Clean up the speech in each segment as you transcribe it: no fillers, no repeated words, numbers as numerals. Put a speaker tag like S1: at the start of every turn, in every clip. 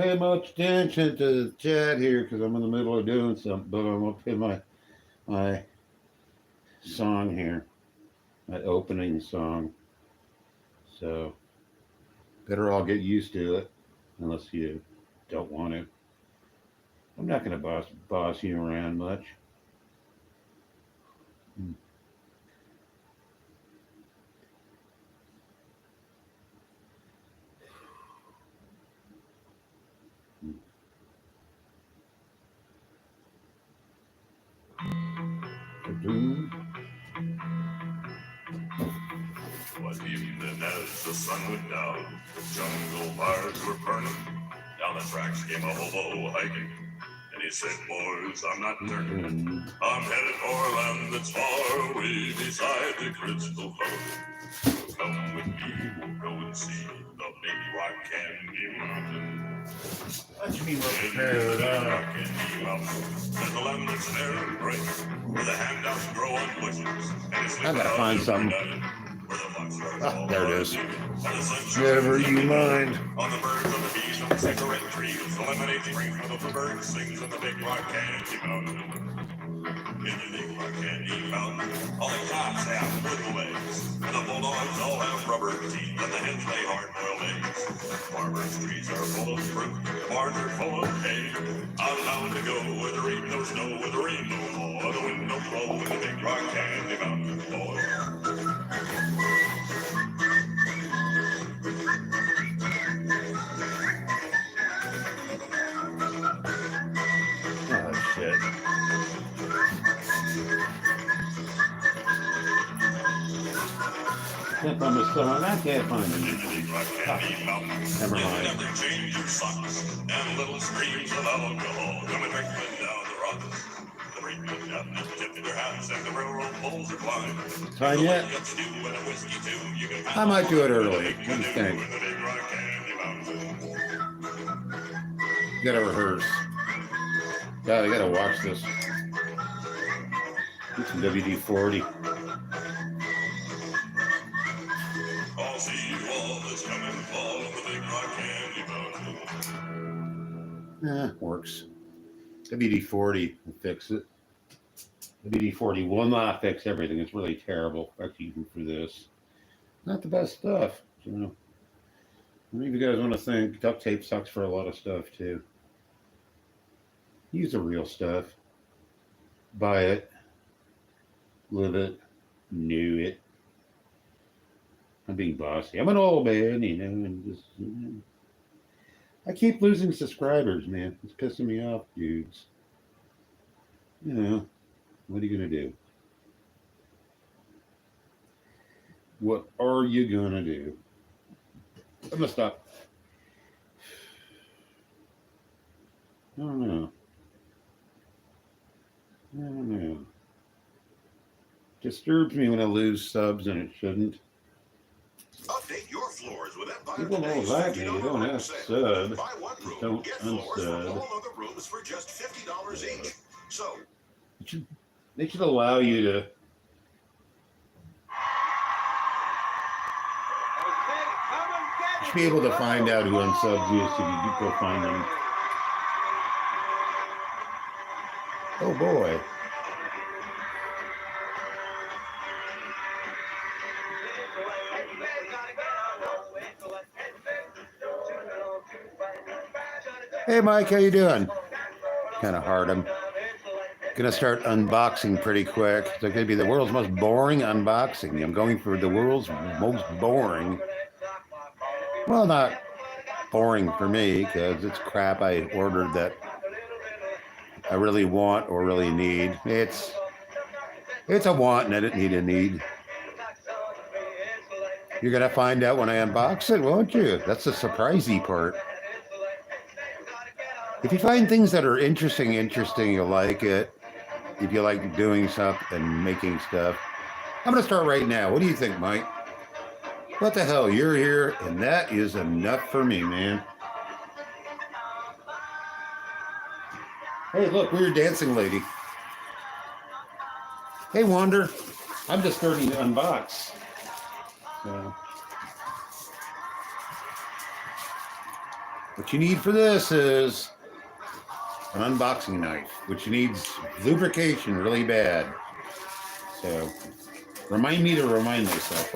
S1: pay much attention to the chat here because I'm in the middle of doing something, but I'm gonna play my song here, my opening song. So better all get used to it, unless you don't want to. I'm not gonna boss you around much. Hmm.
S2: One evening as the sun went down, jungle fires were burning. Down the tracks came a hobo hiking, and he said, boys, I'm not turning. I'm headed for a land that's far away beside the crystal fountain. Come with me, we'll go and see the big rock candy mountain.
S1: Let me
S2: In the big rock candy mountain, there's a land that's fair and bright, where the handouts grow on bushes, and it's
S1: I gotta find something.
S2: Ah,
S1: there it is. Never you mind.
S2: On the birds, on the bees, on the cigarette trees, the lemonade springs where the bird sings in the big rock candy mountain. In the big rock candy mountain, all the cops have wooden legs, and the bulldogs all have rubber teeth, and the hens lay hard-boiled eggs. Farmers' trees are full of fruit, barns are full of hay. I'm bound to go where there ain't no snow, where there ain't no law, the wind don't blow in the big rock candy mountain, boy.
S1: Oh, shit. Can't find the song. I can't find it. Never mind.
S2: Change your socks and little streams of alcohol coming trickling down the rocks. The brakemen down the tip of their hats and the railroad poles are climbing.
S1: Time yet? I might do it early. What do you think? Gotta rehearse. God, I gotta watch this. Get some WD-40.
S2: I'll see you all this coming fall in the big rock candy mountain.
S1: Works. WD-40 will fix it. WD-40 will not fix everything. It's really terrible, actually, even for this. Not the best stuff, you know. What do you guys want to think? Duct tape sucks for a lot of stuff, too. Use the real stuff. Buy it. Live it. Knew it. I'm being bossy. I'm an old man, you know, and just... I keep losing subscribers, man. It's pissing me off, dudes. You know, what are you going to do? What are you going to do? I'm going to stop. I don't know. Disturbs me when I lose subs and it shouldn't.
S2: Update your floors with Empire.
S1: People know that, man. You don't have to sub.
S2: Buy one room,
S1: Don't
S2: get floors for
S1: unsub.
S2: all other rooms for just $50 each. So
S1: They should allow you to. You should be able to find out who unsubs you, so you go find them. Oh boy. Hey Mike, how you doing? Kind of hard. I'm gonna start unboxing pretty quick. It's gonna be the world's most boring unboxing. I'm going for the world's most boring. Well, not boring for me because it's crap I ordered that I really want or really need. It's a want and I didn't need a need. You're gonna find out when I unbox it, won't you? That's the surprisey part. If you find things that are interesting, you'll like it. If you like doing stuff and making stuff. I'm going to start right now. What do you think, Mike? What the hell? You're here, and that is enough for me, man. Hey, look, weird dancing lady. Hey, Wander. I'm just starting to unbox. What you need for this is an unboxing knife, which needs lubrication really bad. So remind me to remind myself.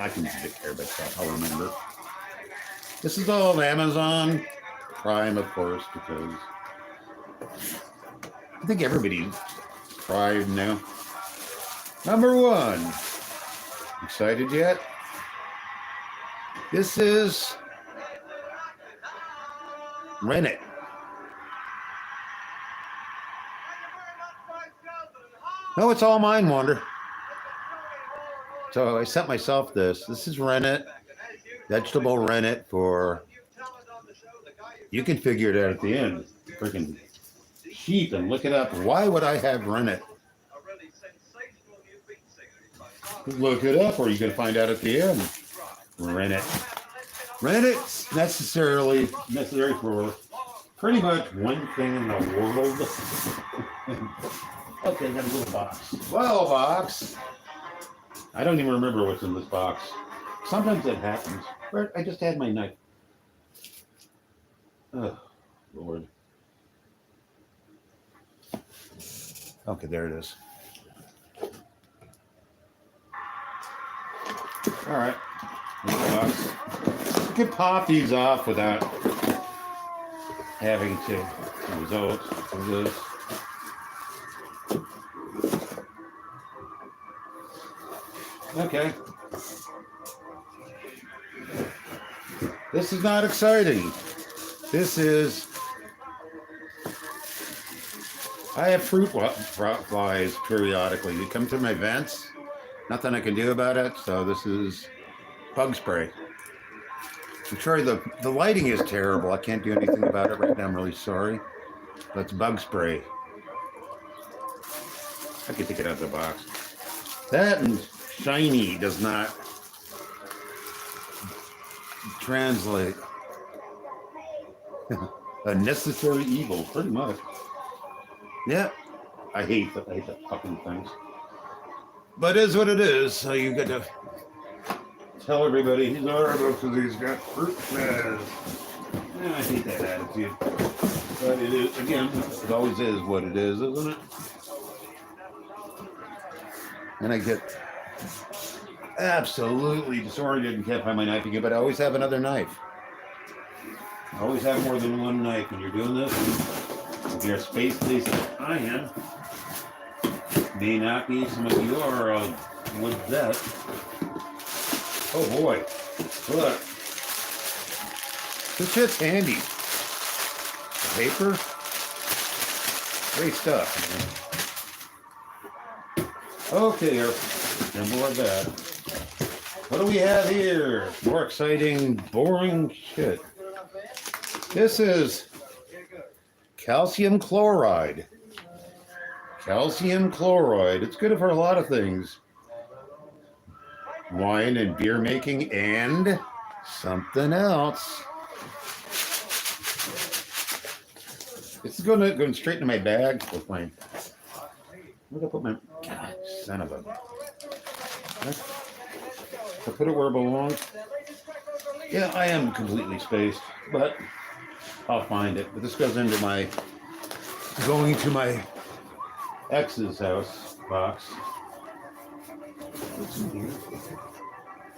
S1: I can take care of it, I'll remember. This is all Amazon Prime, of course, because I think everybody's Prime now. Number one. Excited yet? This is Rennet. No, it's all mine, Wander. So I sent myself this. This is rennet, vegetable rennet for, you can figure it out at the end. Freaking sheep and look it up. Why would I have rennet? Look it up, or you can find out at the end. Rennet. Rennet's necessary for pretty much one thing in the world. Okay, I got a little box. Well, box. I don't even remember what's in this box. Sometimes that happens. I just had my knife. Oh, Lord. Okay, there it is. All right. You can pop these off without having to result of this. Okay. This is not exciting. This is... I have fruit flies periodically. They come through my vents. Nothing I can do about it. So this is bug spray. I'm sorry, the lighting is terrible. I can't do anything about it right now. I'm really sorry. But it's bug spray. I can take it out of the box. That and shiny does not translate. A necessary evil, pretty much. Yeah, I hate the fucking things. But it is what it is. So you got to tell everybody he's horrible because he's got fruit flies. Yeah, I hate that attitude. But it is, again, it always is what it is, isn't it? And I get absolutely disoriented and can't find my knife again, but I always have another knife. I always have more than one knife when you're doing this. If you're space police like I am, may not be, some of you are with that. Oh boy, look. This shit's handy. Paper, great stuff. Okay, and more of that. What do we have here? More exciting, boring shit. This is calcium chloride. Calcium chloride. It's good for a lot of things. Wine and beer making and something else. This is going straight into my bag with my... Where did I put my... God, son of a... I put it where it belongs. Yeah, I am completely spaced, but I'll find it. But this goes into my... Going to my ex's house box. What's in here?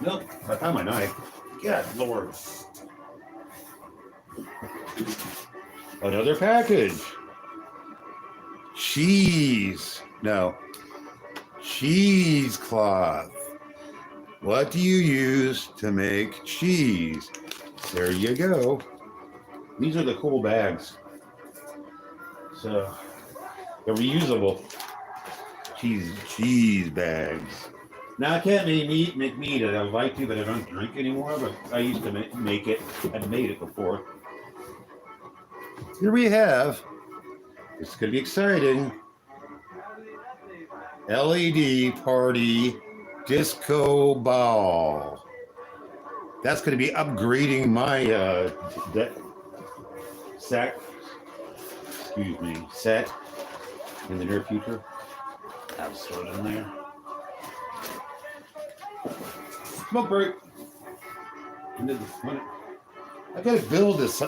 S1: Nope, I found my knife. God, Lord. Another package. Cheese. No. Cheesecloth. What do you use to make cheese? There you go. These are the cool bags. So, they're reusable. Cheese bags. Now I can't make meat. I'd like to, but I don't drink anymore. But I used to make it. I've made it before. Here we have. It's going to be exciting. LED party disco ball. That's going to be upgrading my set in the near future. I'll throw it in there. Smoke break. I gotta build this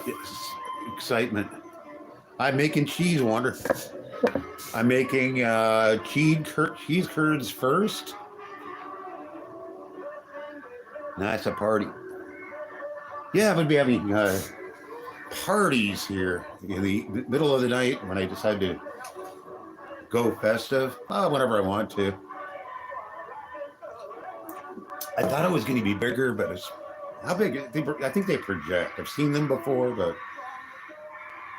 S1: excitement. I'm making cheese, Wonder. I'm making cheese curds first. That's a party. Yeah, I'm gonna be having parties here in the middle of the night when I decide to go festive. Whenever I want to. I thought it was going to be bigger, but it's how big? I think they project. I've seen them before, but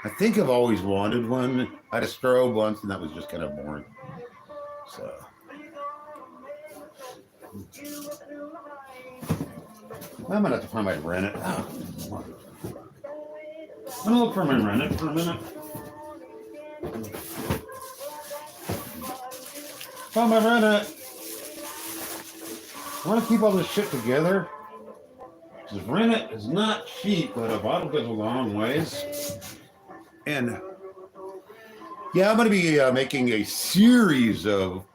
S1: I think I've always wanted one. I had a strobe once, and that was just kind of boring. So. I'm gonna have to find my Rennet. Oh. I'm gonna look for my Rennet for a minute. Found my Rennet. I want to keep all this shit together. Because Rennet is not cheap, but a bottle goes a long ways. And yeah, I'm gonna be making a series of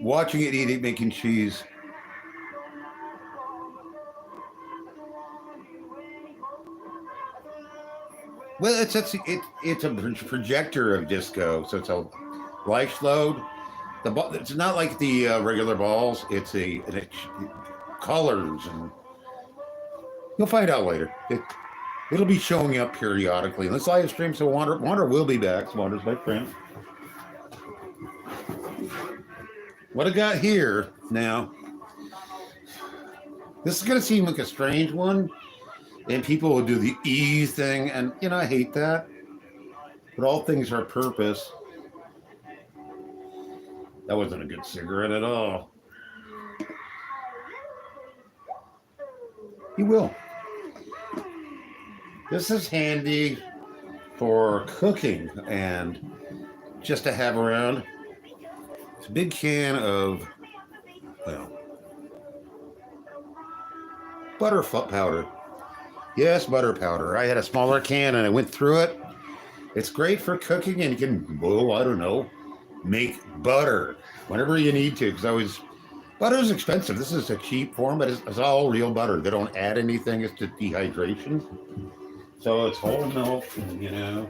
S1: watching it eat it, making cheese. Well, it's a projector of disco, so it's a light load. It's not like the regular balls. It's colors, and you'll find out later. It'll be showing up periodically. Let's live stream, so Wander will be back. Wander's my friend. What I got here now, this is going to seem like a strange one, and people will do the E thing, and I hate that. But all things are purpose. That wasn't a good cigarette at all. You will. This is handy for cooking and just to have around. It's a big can of, butter powder. Yes, butter powder. I had a smaller can and I went through it. It's great for cooking, and you can, make butter whenever you need to. Because butter is expensive. This is a cheap form, but it's all real butter. They don't add anything. It's just dehydration. So it's whole milk, and,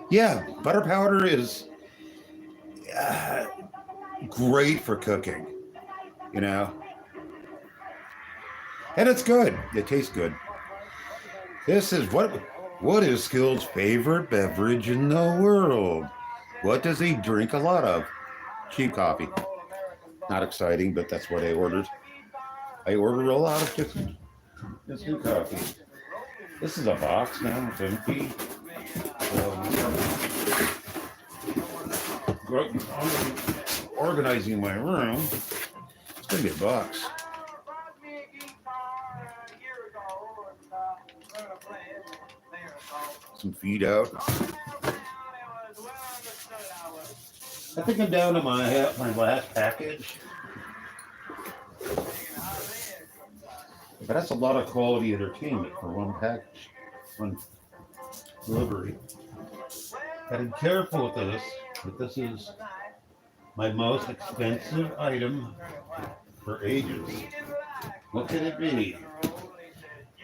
S1: Yeah, butter powder is great for cooking, and it's good. It tastes good. This is what is Skill's favorite beverage in the world? What does he drink a lot of? Cheap coffee. Not exciting, but that's what I ordered. I ordered a lot of just coffee. This is a box now. It's empty. Organizing my room. It's gonna be a box. Some feed out. I think I'm down to my last package. But that's a lot of quality entertainment for one package, one delivery. Gotta be careful with this, but this is my most expensive item for ages. What can it be?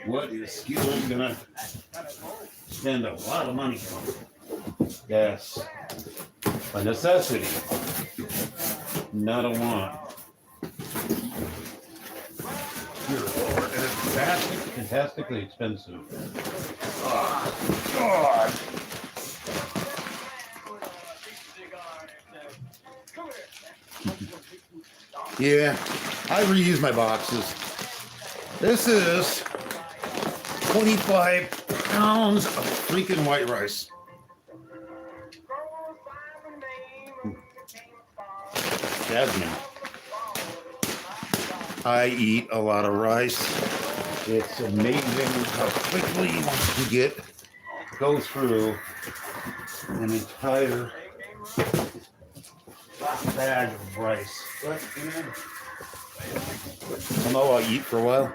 S1: What is Skill gonna spend a lot of money on? Yes, a necessity, not a want. Dear Lord, and it's fantastically expensive. Oh, God. Yeah, I reuse my boxes. This is 25 pounds of freaking white rice. Jasmine. I eat a lot of rice. It's amazing how quickly you go through an entire bag of rice. I know I'll eat for a while.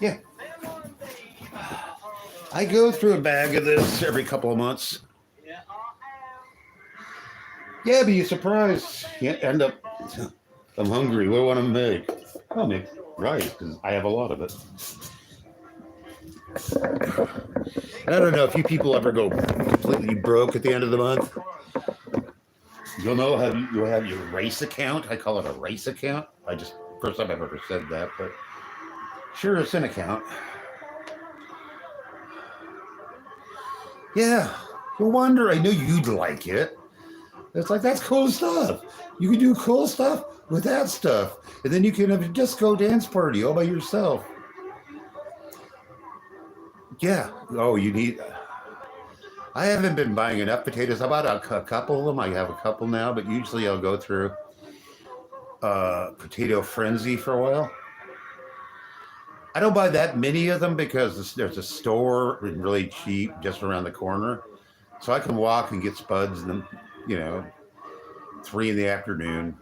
S1: Yeah. I go through a bag of this every couple of months. Yeah, but you're surprised. You end up, I'm hungry. What do I want to make? I'll make rice because I have a lot of it. And I don't know if you people ever go completely broke at the end of the month. You'll know how you'll have your race account. I call it a race account. I just first time I've ever said that, but sure, it's an account. Yeah, you wonder. I knew you'd like it. It's like that's cool stuff. You can do cool stuff with that stuff, and then you can have a disco dance party all by yourself. Yeah. Oh, you need. I haven't been buying enough potatoes. I bought a couple of them. I have a couple now, but usually I'll go through Potato Frenzy for a while. I don't buy that many of them because there's a store really cheap just around the corner, so I can walk and get spuds and then, 3 in the afternoon.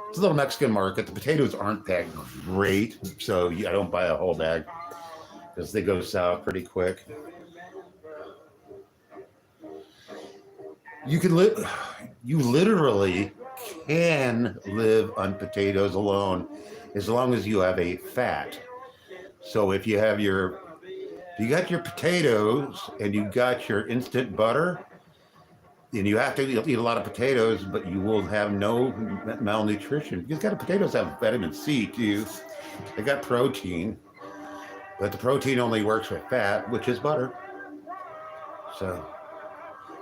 S1: It's a little Mexican market. The potatoes aren't that great, so I don't buy a whole bag because they go sour pretty quick. You literally can live on potatoes alone as long as you have a fat. So if you got your potatoes and you got your instant butter, and you have to eat a lot of potatoes, but you will have no malnutrition because potatoes have vitamin C too. They got protein, but the protein only works with fat, which is butter. So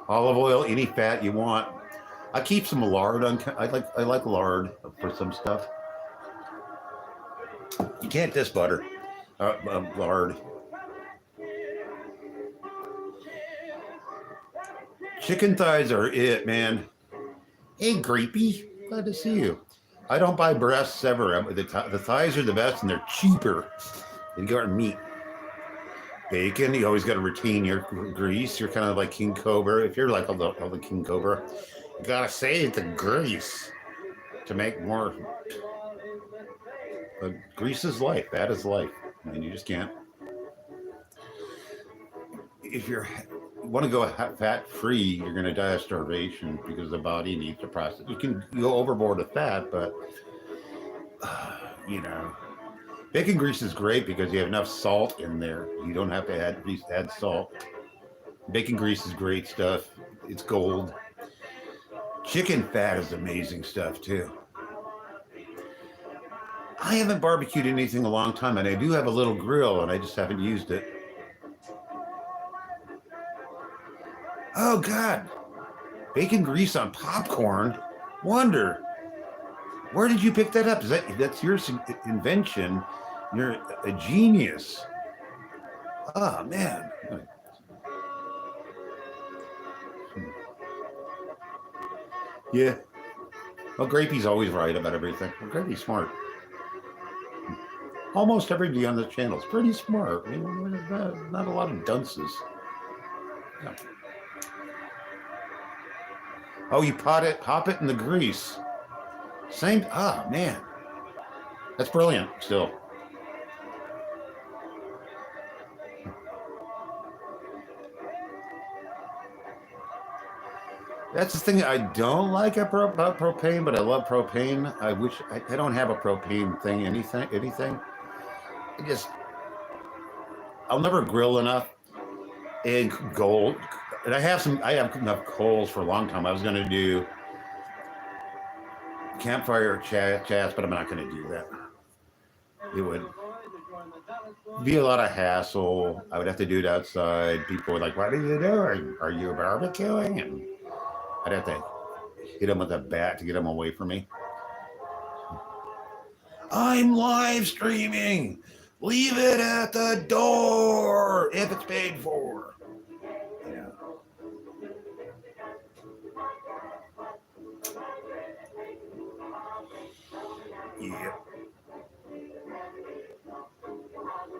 S1: olive oil, any fat you want. I keep some lard on. I like lard for some stuff. You can't diss butter, lard. Chicken thighs are it, man. Hey, Creepy, glad to see you. I don't buy breasts ever. The thighs are the best, and they're cheaper. You got meat. Bacon, you always got to retain your grease. You're kind of like King Cobra. If you're like all the King Cobra, you gotta save the grease to make more. Grease is life. That is life. I mean, you just can't. If you want to go fat free, you're going to die of starvation because the body needs to process. You can go overboard with fat, but bacon grease is great because you have enough salt in there. You don't have to add salt. Bacon grease is great stuff. It's gold. Chicken fat is amazing stuff too. I haven't barbecued anything in a long time, and I do have a little grill, and I just haven't used it. Oh God, bacon grease on popcorn. Wonder, where did you pick that up? That's your invention? You're a genius. Oh man. Yeah. Well, Grapey's always right about everything. Well, Grapey's smart. Almost everybody on the channel is pretty smart. I mean, not a lot of dunces. Yeah. Oh, you pop it in the grease. Same. Ah, man, that's brilliant. Still. That's the thing I don't like about propane, but I love propane. I wish I don't have a propane thing. Anything. I'll never grill enough and gold. And I have enough coals for a long time. I was going to do campfire chats, but I'm not going to do that. It would be a lot of hassle. I would have to do it outside. People were like, "What are you doing? Are you barbecuing?" And I'd have to hit them with a bat to get them away from me. I'm live streaming. Leave it at the door if it's paid for. Yeah. Yeah.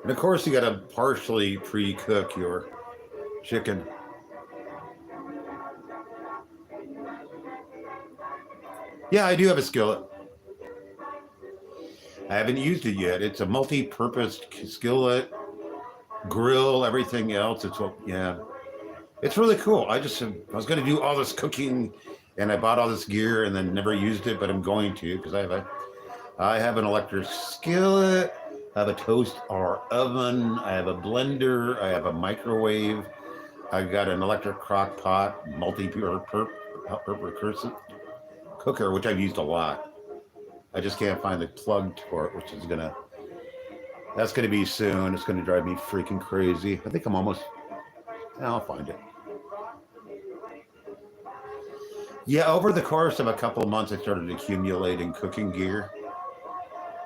S1: And of course, you got to partially pre-cook your chicken. Yeah, I do have a skillet. I haven't used it yet. It's a multi-purpose skillet, grill, everything else. Yeah, it's really cool. I was going to do all this cooking, and I bought all this gear and then never used it, but I'm going to because I have an electric skillet, I have a toast or oven, I have a blender, I have a microwave, I got an electric crock pot, multi-purpose cooker, which I've used a lot. I just can't find the plug for it, that's gonna be soon. It's gonna drive me freaking crazy. I think I'll find it. Yeah, over the course of a couple of months, I started accumulating cooking gear.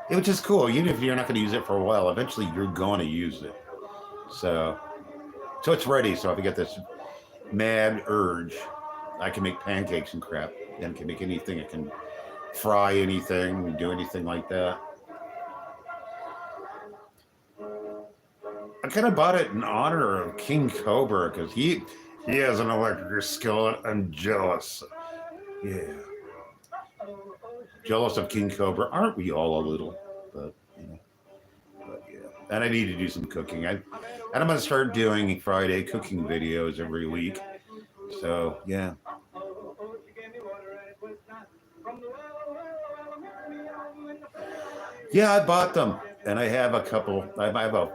S1: Which is cool. Even if you're not going to use it for a while, eventually you're going to use it. So it's ready. So if I get this mad urge, I can make pancakes and crap. And can make anything. I can fry anything, do anything like that. I kind of bought it in honor of King Cobra because he has an electric skillet. I'm jealous. Yeah. Jealous of King Cobra. Aren't we all a little? But yeah. And I need to do some cooking. And I'm going to start doing Friday cooking videos every week. So, yeah. Yeah, I bought them. And I have a couple. I have a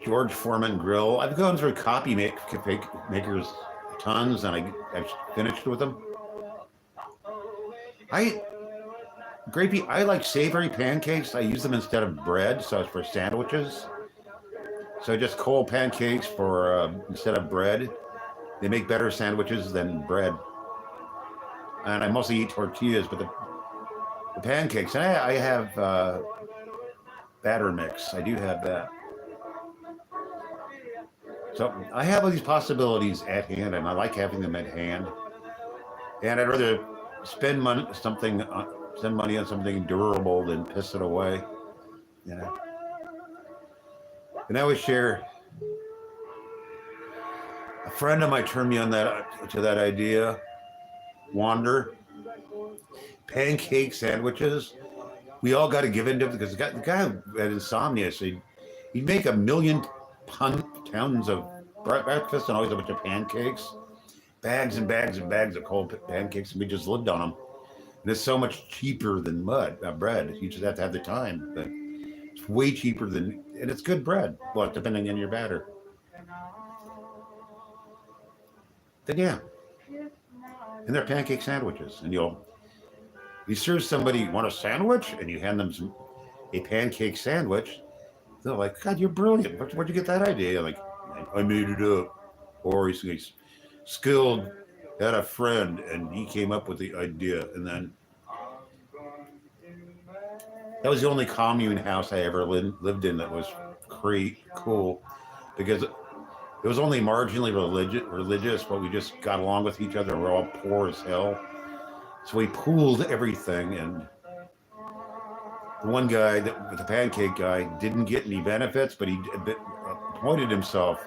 S1: George Foreman grill. I've gone through copy makers tons, and I've finished with them. Grapey, I like savory pancakes. I use them instead of bread, so it's for sandwiches. So just cold pancakes instead of bread. They make better sandwiches than bread. And I mostly eat tortillas, but the pancakes, and I have batter mix. I do have that. So I have all these possibilities at hand, and I like having them at hand. And I'd rather spend money on something durable than piss it away. And I always share. A friend of mine turned me on to that idea. Wander. Pancake sandwiches. We all got to give into it because the guy had insomnia, so he'd make 1 million pounds of breakfast and always a bunch of pancakes, bags and bags and bags of cold pancakes, and we just lived on them. And it's so much cheaper than bread. You just have to have the time, but it's way cheaper and it's good bread. Well, depending on your batter. Then yeah, and they're pancake sandwiches, and you serve somebody, want a sandwich, and you hand them a pancake sandwich. They're like, God, you're brilliant. Where'd you get that idea? Like, I made it up. Or he's skilled, had a friend, and he came up with the idea. And then that was the only commune house I ever lived in that was cool, because it was only marginally religious, but we just got along with each other. We're all poor as hell. So we pooled everything, and the one guy, the pancake guy, didn't get any benefits, but he appointed himself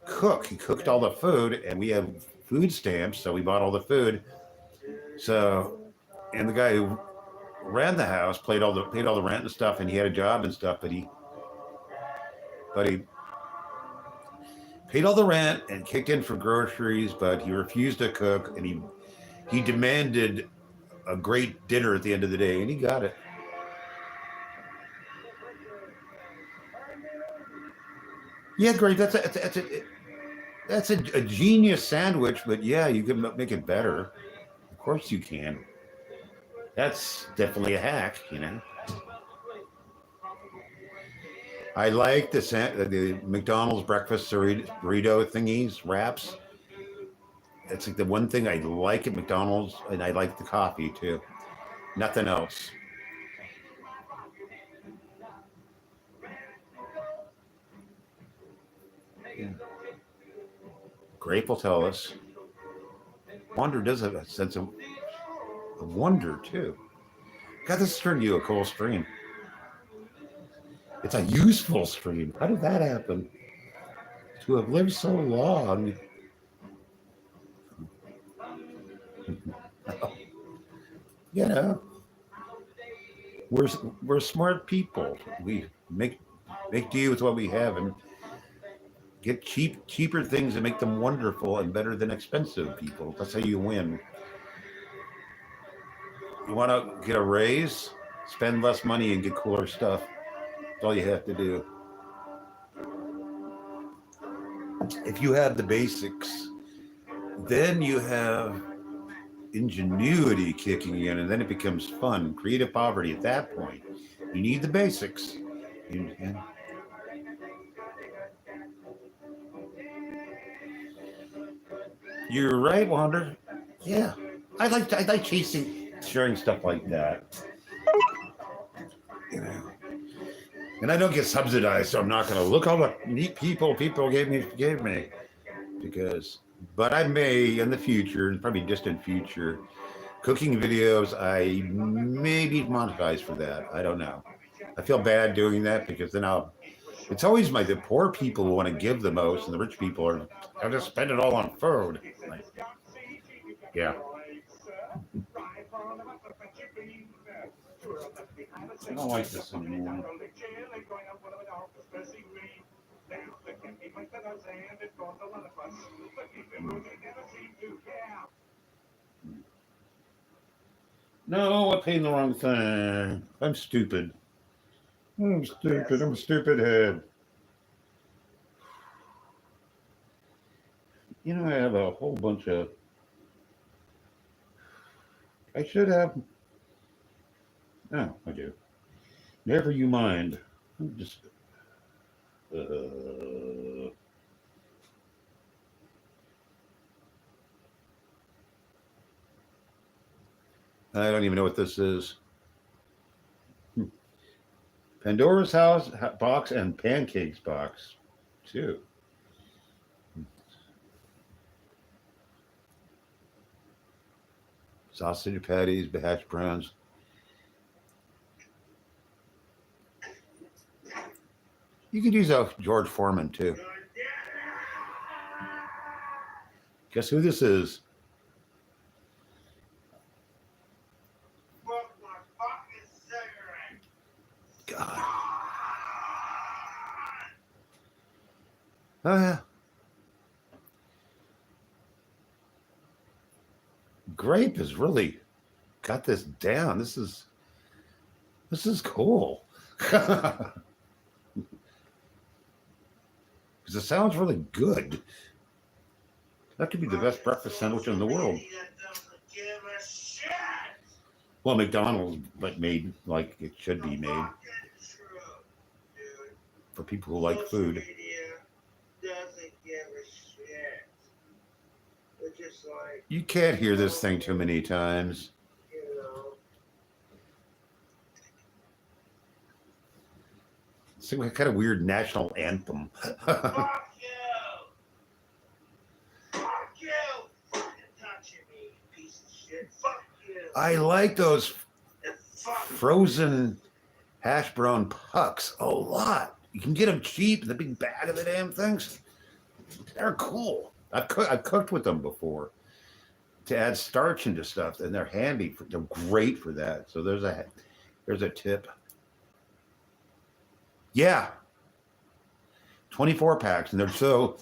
S1: cook. He cooked all the food, and we have food stamps, so we bought all the food. So, and the guy who ran the house paid all the rent and stuff, and he had a job and stuff, but he paid all the rent and kicked in for groceries, but he refused to cook, and he demanded a great dinner at the end of the day, and he got it. Yeah, great. That's a genius sandwich, but yeah, you can make it better. Of course you can. That's definitely a hack, I like the McDonald's breakfast burrito thingies, wraps. That's like the one thing I like at McDonald's, and I like the coffee too. Nothing else. Yeah. Grape will tell us. Wonder does have a sense of wonder too. God, this has turned you a cool stream. It's a useful stream. How did that happen? To have lived so long. we're we're smart people. We make do with what we have and get cheaper things and make them wonderful and better than expensive people. That's how you win. You want to get a raise? Spend less money and get cooler stuff. That's all you have to do. If you have the basics, then you have ingenuity kicking in, and then it becomes fun. Creative poverty at that point. You need the basics. And you're right, Wander. Yeah, I like chasing, sharing stuff like that. You know, and I don't get subsidized, so I'm not going to look how much neat people gave me because. But I may in the future, probably distant future, cooking videos. I may be monetized for that. I don't know. I feel bad doing that because then I'll. It's always the poor people who want to give the most, and the rich people are. I'll just spend it all on food. Like, yeah. I don't like this anymore. No, I paid the wrong thing. I'm stupid. I'm stupid. I'm a stupid head. You know, I have a whole bunch of. I should have. No, I do. Never you mind. I'm just. I don't even know what this is. Pandora's House box and Pancakes box, too. Sausage patties, hash browns. You could use a George Foreman too. Guess who this is? God. Oh yeah. Grape has really got this down. This is cool. Because it sounds really good. That could be the best breakfast sandwich in the world. Well, McDonald's, but made like it should be made for people who like food. You can't hear this thing too many times. It's some kind of weird national anthem. I like those frozen hash brown pucks a lot. You can get them cheap, the big bag of the damn things. They're cool. I've cooked with them before to add starch into stuff, and they're handy. They're great for that. So there's a tip. Yeah, 24 packs, and they're so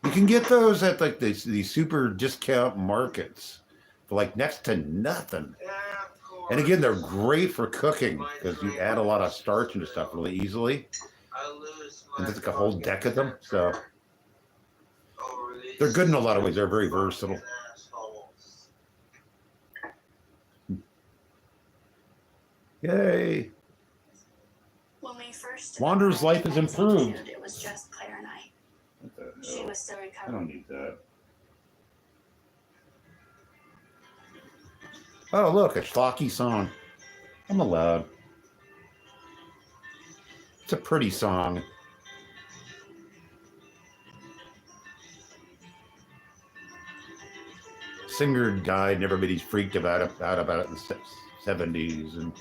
S1: you can get those at like these super discount markets for like next to nothing. And again, they're great for cooking because you add a lot of starch into stuff really easily. And there's like a whole deck of them, so they're good in a lot of ways. They're very versatile. Yay!
S3: When we first
S1: Wander's life is improved.
S3: It was just Claire and I.
S1: What the hell?
S3: She was still
S1: I
S3: recovering.
S1: don't need that. Oh, look, a schlocky song. I'm allowed. It's a pretty song. Singer died and everybody's freaked out about it in the 70s. And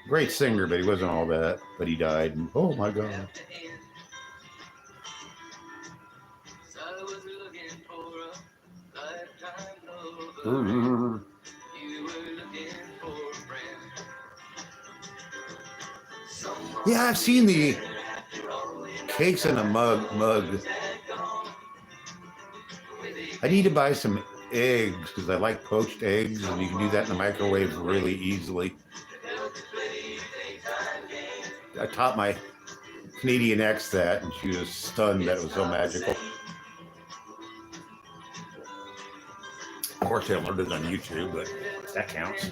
S1: great singer, but he wasn't all that. But he died, and oh my God. Yeah, I've seen the cakes in a mug. I need to buy some eggs because I like poached eggs, and you can do that in the microwave really easily. I taught my Canadian ex that, and she was stunned that it was so magical. Of course, I learned it on YouTube, but that counts.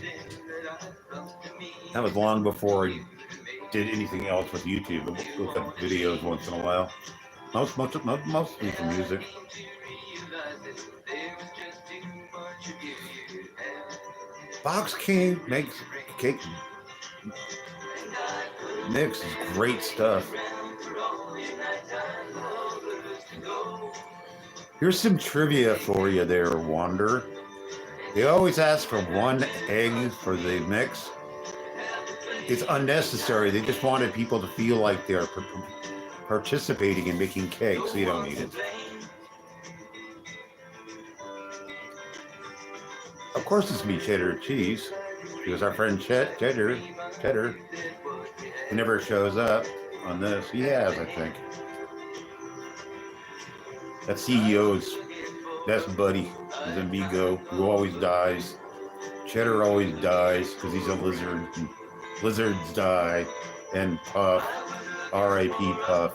S1: That was long before I did anything else with YouTube. I look at videos once in a while. Mostly for music. Box King makes cake mix is great stuff. Here's some trivia for you there, Wander. They always ask for 1 egg for the mix. It's unnecessary. They just wanted people to feel like they're participating in making cake, so you don't need it. Of course, it's me cheddar cheese, because our friend Cheddar, he never shows up on this. He has, I think. That CEO's best buddy is Amigo, who always dies. Cheddar always dies because he's a lizard. And lizards die. And Puff, R.I.P. Puff.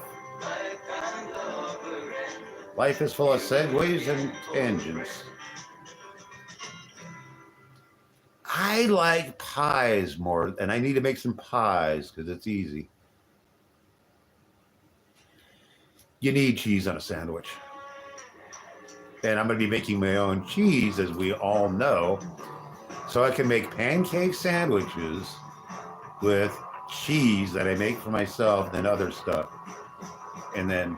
S1: Life is full of segues and tangents. I like pies more, and I need to make some pies because it's easy. You need cheese on a sandwich. And I'm going to be making my own cheese, as we all know, so I can make pancake sandwiches with cheese that I make for myself and other stuff. And then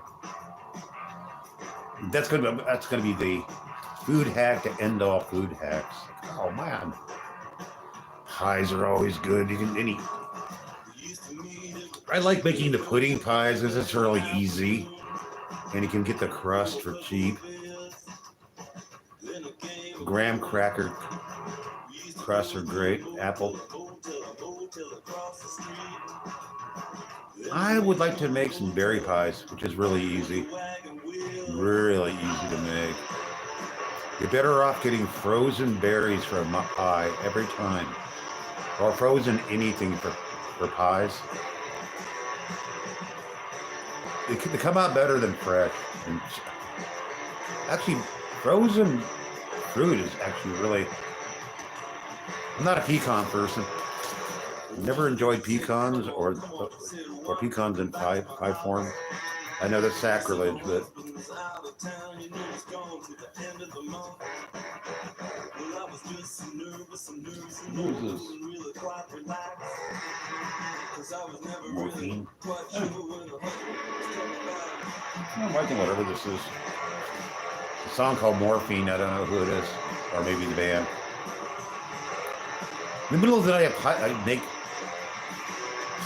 S1: that's going to be the food hack to end all food hacks. Oh man, pies are always good. I like making the pudding pies because it's really easy, and you can get the crust for cheap. Graham cracker crusts are great. Apple. I would like to make some berry pies, which is really easy. Really easy to make. You're better off getting frozen berries for a pie every time. Or frozen anything for pies. They come out better than fresh. And actually, frozen fruit is actually really... I'm not a pecan person. Never enjoyed pecans or pecans in pie form. I know that's sacrilege, but... What is this? Morphine? I'm liking whatever this is. A song called Morphine, I don't know who it is. Or maybe the band. In the middle of the night, I make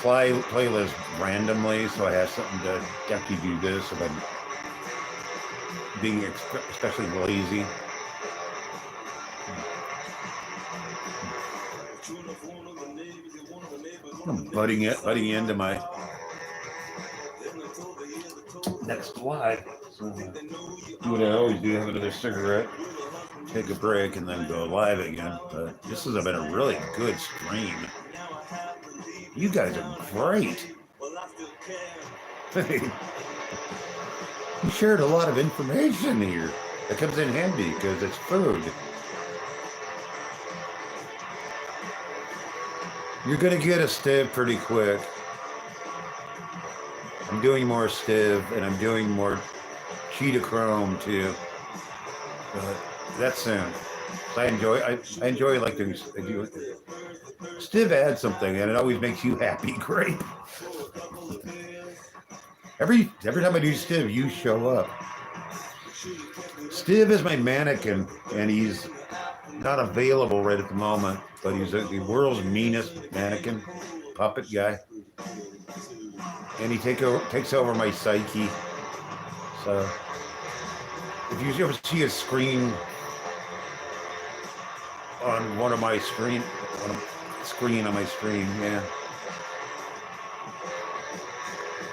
S1: playlist randomly, so I have something to actually do this if I'm being especially lazy. I'm butting into my next live. So do what I always do, have another cigarette, take a break, and then go live again. But this has been a really good stream. You guys are great. You shared a lot of information here. That comes in handy because it's food. You're going to get a stiv pretty quick. I'm doing more stiv, and I'm doing more Cheetah too. But that's soon. I enjoy like doing stiv adds something, and it always makes you happy. Great. Every time I do stiv, you show up. Stiv is my mannequin, and he's not available right at the moment, but he's the world's meanest mannequin puppet guy, and he takes over my psyche. So if you ever see a screen on on my screen, yeah.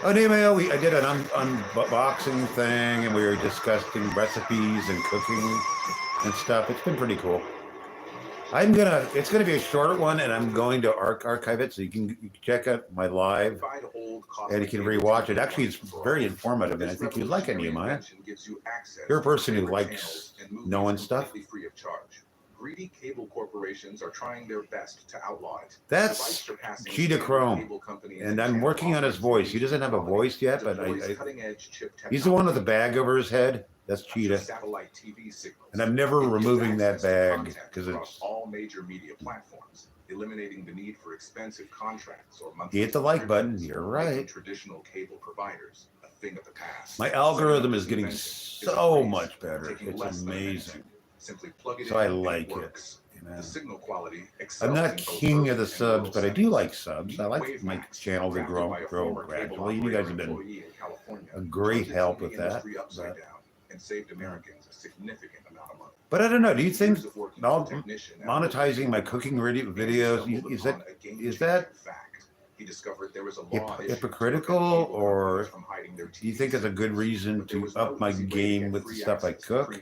S1: anyway, I did an unboxing thing, and we were discussing recipes and cooking and stuff. It's been pretty cool. It's gonna be a short one, and I'm going to archive it so you can check out my live, and you can rewatch it. Actually, it's very informative, and I think you'd like it, Nehemiah. You're a person who likes knowing stuff.
S4: Greedy cable corporations are trying their best to outlaw it.
S1: That's Cheetah Chrome, and I'm working on his voice. He doesn't have a voice yet, but he's the one with the bag over his head. That's Cheetah. And I'm never removing that bag because it's
S4: all major media platforms, eliminating the need for expensive contracts or monthly.
S1: Hit the like button. You're right.
S4: Traditional cable providers, a thing of the past.
S1: My algorithm is getting so much better. It's amazing.
S4: Simply plug it
S1: So
S4: in
S1: I
S4: and
S1: like
S4: it
S1: it.
S4: works.
S1: You know?
S4: The signal quality
S1: I'm not
S4: excels in both
S1: king of the
S4: urban and
S1: subs,
S4: rural
S1: but I do
S4: settings.
S1: like subs. I like my channel to grow gradually. You guys have been a great help with that.
S4: And saved Americans a significant amount of money.
S1: But I don't know. Do you think monetizing my cooking videos is that
S4: He discovered there was a law
S1: hypocritical, or do you think it's a good reason to up my game with the stuff I cook?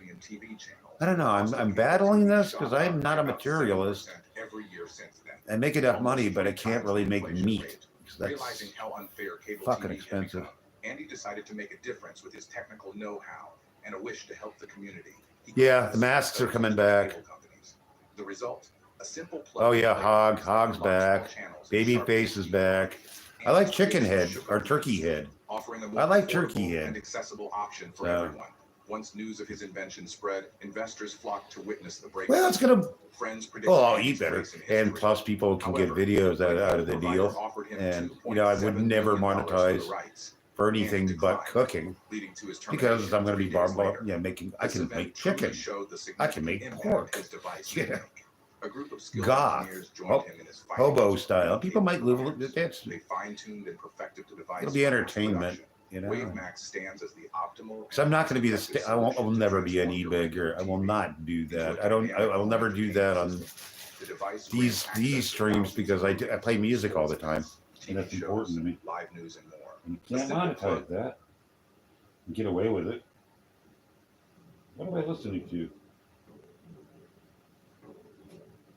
S1: I don't know. I'm battling this because I'm not a materialist. I make enough money, but I can't really make meat. That's fucking expensive.
S4: Andy decided to make a difference with his technical know-how and a wish to help the community.
S1: Yeah, the masks are coming back.
S4: The result, a simple
S1: Oh yeah, Hog's back. Babyface is back. I like chicken head or turkey head. I like turkey head.
S4: And accessible option for everyone. Once news of his invention spread, investors flocked to witness the breakthrough.
S1: Well, it's gonna. Well, I'll eat better,
S4: However,
S1: and plus people can get videos out of the deal. And I would never monetize for anything but cooking, because I'm going to be making. I can make chicken. I can make pork. Yeah.
S4: A group of
S1: Goth, hobo style. People might live. That's.
S4: They fine-tuned and perfected the device.
S1: It'll be entertainment.
S4: WaveMax stands as the optimal.
S1: Because I'm not going to be I will never be an e-bagger. I will not do that. I will never do that on these streams, because I play music all the time, and that's important to me.
S4: Live news and more.
S1: You can't monetize that. You get away with it. What am I listening to?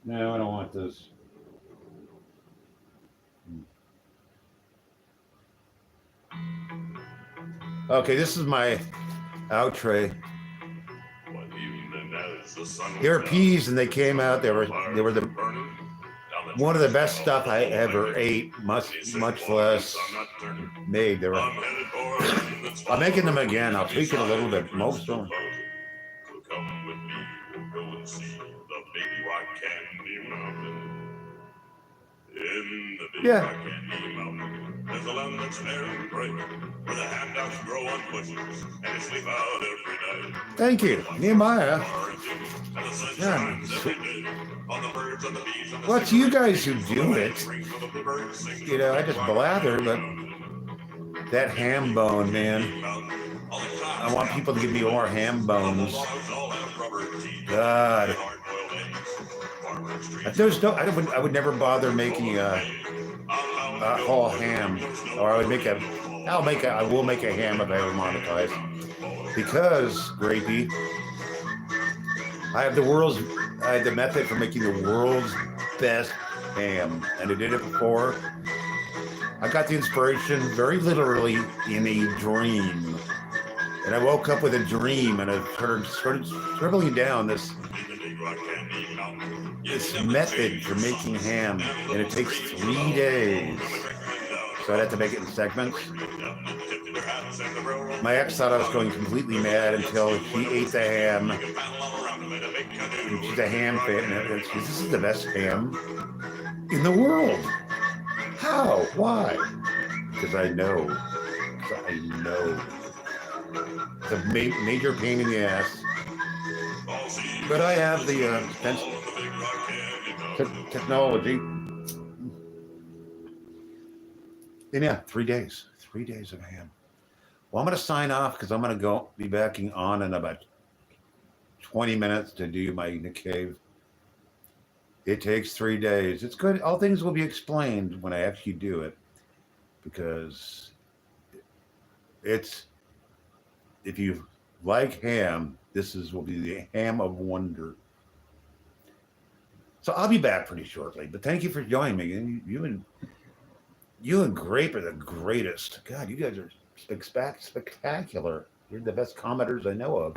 S1: No, I don't want this. Okay, this is my outtray. They were peas, and they came out. They were the one of the best stuff I ever ate. Much less made. They were. I'm making them again. I'll tweak it a little bit. Most of them. Yeah.
S2: There's a land that's fair and bright, where the handouts grow on bushes, and they sleep out every night.
S1: Thank you, Nehemiah. Yeah. Well, it's you guys who do it. I just blather, but that ham bone, man. I want people to give me more ham bones. God. I would never bother making a whole ham, or I will make a ham if I ever monetize, because Grapey, I have the method for making the world's best ham, and I did it before. I got the inspiration very literally in a dream, and I woke up with a dream, and I started scribbling down this method for making ham, and it takes 3 days. So I'd have to make it in segments. My ex thought I was going completely mad until she ate the ham. And she's a ham fan, and she says, "This is the best ham in the world." How? Why? Because I know. It's a major pain in the ass. But I have the technology. And yeah, 3 days. 3 days of ham. Well, I'm going to sign off because I'm going to be backing on in about 20 minutes to do my Nick Cave. It takes 3 days. It's good. All things will be explained when I actually do it, because It's if you like ham, will be the ham of wonder. So I'll be back pretty shortly. But thank you for joining me. And you and Grape are the greatest. God, you guys are spectacular. You're the best commenters I know of.